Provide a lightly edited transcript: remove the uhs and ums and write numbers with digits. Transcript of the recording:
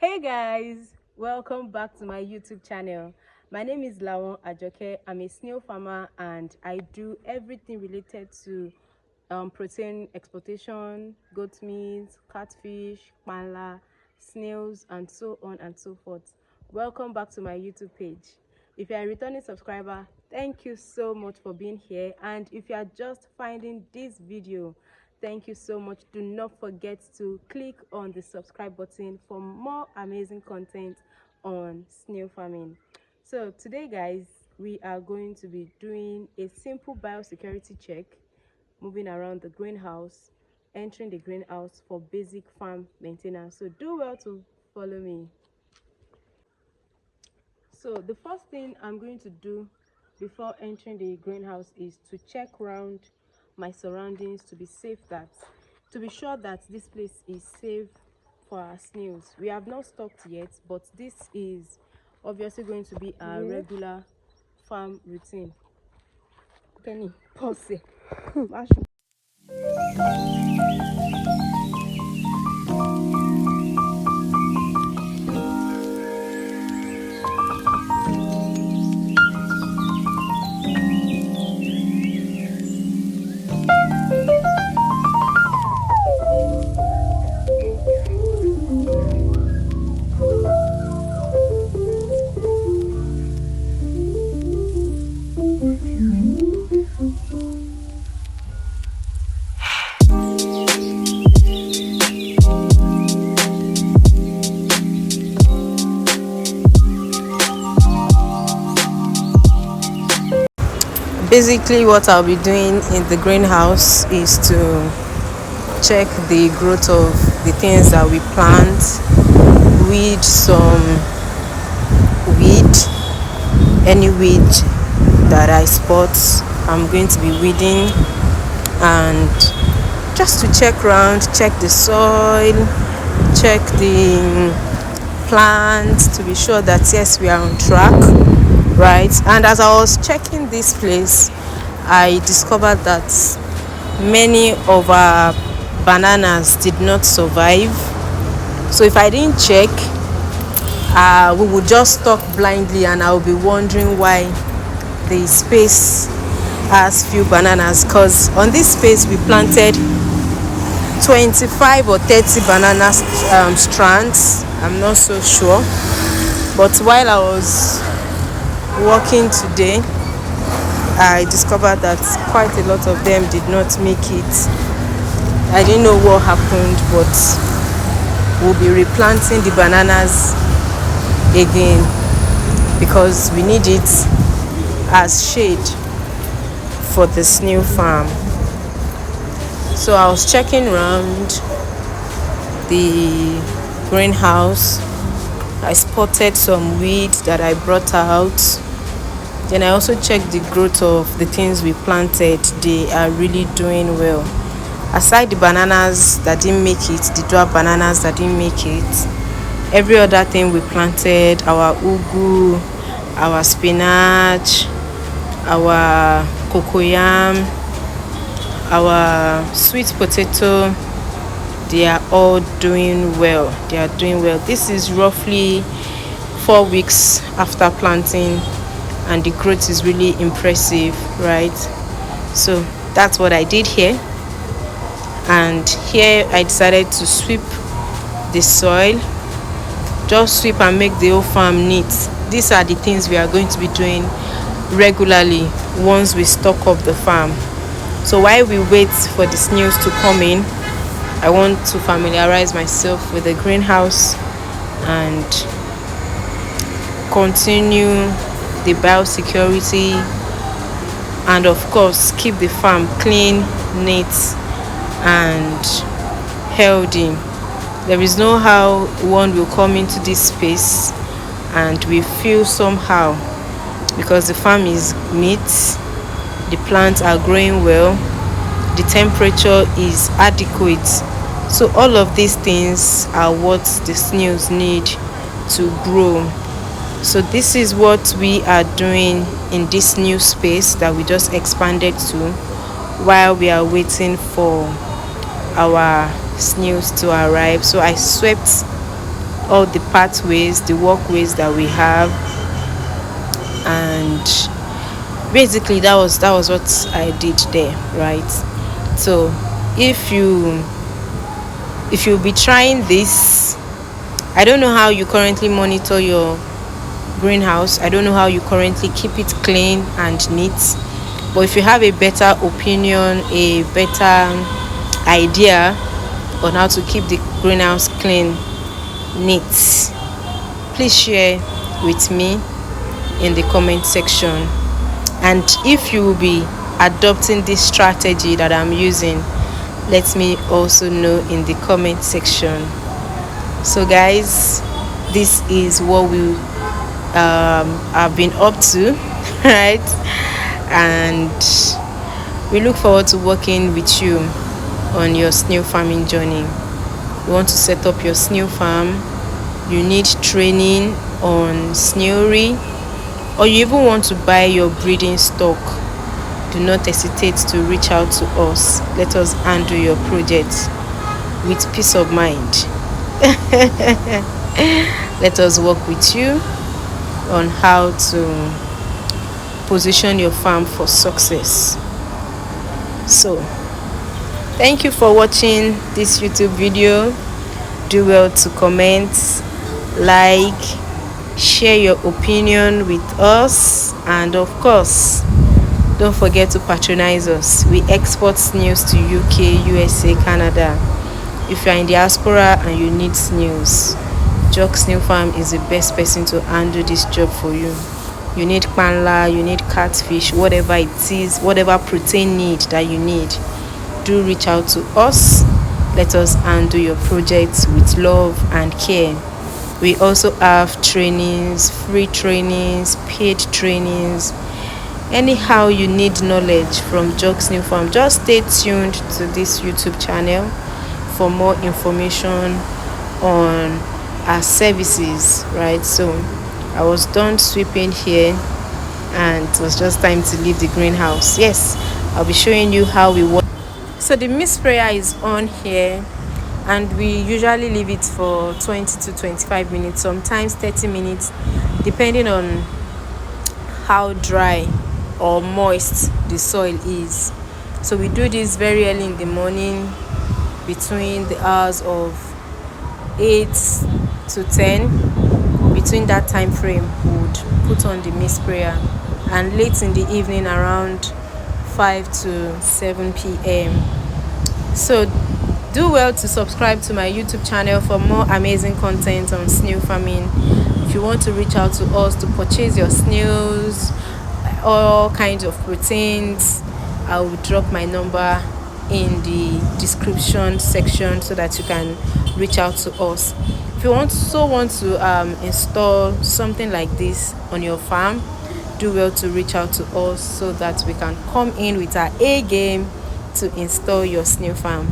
Hey guys, welcome back to my YouTube channel. My name is Lawon Ajoke. I'm a snail farmer and I do everything related to protein exploitation, goat meat, catfish, pala, snails, and so on and so forth. Welcome back to my YouTube page. If you're a returning subscriber, thank you so much for being here. And if you are just finding this video, thank you so much. Do not forget to click on the subscribe button for more amazing content on snail farming. So today guys, we are going to be doing a simple biosecurity check, moving around the greenhouse, entering the greenhouse for basic farm maintenance. So do well to follow me. So the first thing I'm going to do before entering the greenhouse is to check around my surroundings to be sure that this place is safe for our snails. We have not stocked yet, but this is obviously going to be our regular farm routine. Kenny, pause it. Basically, what I'll be doing in the greenhouse is to check the growth of the things that we plant, weed some weed, any weed that I spot, I'm going to be weeding, and just to check around, check the soil, check the plants to be sure that yes, we are on track, right? And as I was checking this place, I discovered that many of our bananas did not survive. So if I didn't check, we would just stock blindly and I'll be wondering why the space has few bananas, because on this space we planted 25 or 30 banana strands. I'm not so sure, but while I was working today, I discovered that quite a lot of them did not make it. I didn't know what happened, but we'll be replanting the bananas again because we need it as shade for the snail farm. So I was checking around the greenhouse. I spotted some weeds that I brought out. Then I also checked the growth of the things we planted. They are really doing well. Aside the bananas that didn't make it, the dwarf bananas that didn't make it, every other thing we planted, our ugu, our spinach, our cocoyam, our sweet potato, they are all doing well. This is roughly 4 weeks after planting and the growth is really impressive, right? So that's what I did here. And here I decided to sweep the soil, just sweep and make the whole farm neat. These are the things we are going to be doing regularly once we stock up the farm. So while we wait for the snails to come in, I want to familiarize myself with the greenhouse and continue the biosecurity, and of course keep the farm clean, neat and healthy. There is no how one will come into this space and we feel somehow, because the farm is neat, the plants are growing well, the temperature is adequate. So all of these things are what the snails need to grow. So this is what we are doing in this new space that we just expanded to while we are waiting for our snails to arrive. So I swept all the pathways, the walkways that we have. And basically that was what I did there, right? So if you'll be trying this, I don't know how you currently monitor your greenhouse. I don't know how you currently keep it clean and neat. But if you have a better opinion, a better idea on how to keep the greenhouse clean, neat, please share with me in the comment section. And if you will be adopting this strategy that I'm using, let me also know in the comment section. So guys, this is what we have been up to right? And we look forward to working with you on your snail farming journey. You want to set up your snail farm, you need training on snailry, or you even want to buy your breeding stock, do not hesitate to reach out to us. Let us handle your project with peace of mind. Let us work with you on how to position your farm for success. So thank you for watching this YouTube video. Do well to comment, like, share your opinion with us, and of course don't forget to patronize us. We export snails to UK, USA, Canada. If you are in diaspora and you need snails, Jock Snail Farm is the best person to handle this job for you. You need panla, you need catfish, whatever it is, whatever protein need that you need, do reach out to us. Let us handle your projects with love and care. We also have trainings, free trainings, paid trainings. Anyhow you need knowledge from Jock Snail Farm, just stay tuned to this YouTube channel for more information on our services, right? So I was done sweeping here and it was just time to leave the greenhouse. Yes, I'll be showing you how we work. So the mist sprayer is on here, and we usually leave it for 20 to 25 minutes, sometimes 30 minutes, depending on how dry or moist the soil is. So we do this very early in the morning, between the hours of 8 to 10. Between that time frame we would put on the mist sprayer, and late in the evening around 5 to 7 p.m. So do well to subscribe to my YouTube channel for more amazing content on snail farming. If you want to reach out to us to purchase your snails, all kinds of proteins, I will drop my number in the description section so that you can reach out to us. If you want to install something like this on your farm, do well to reach out to us so that we can come in with our A game to install your snail farm.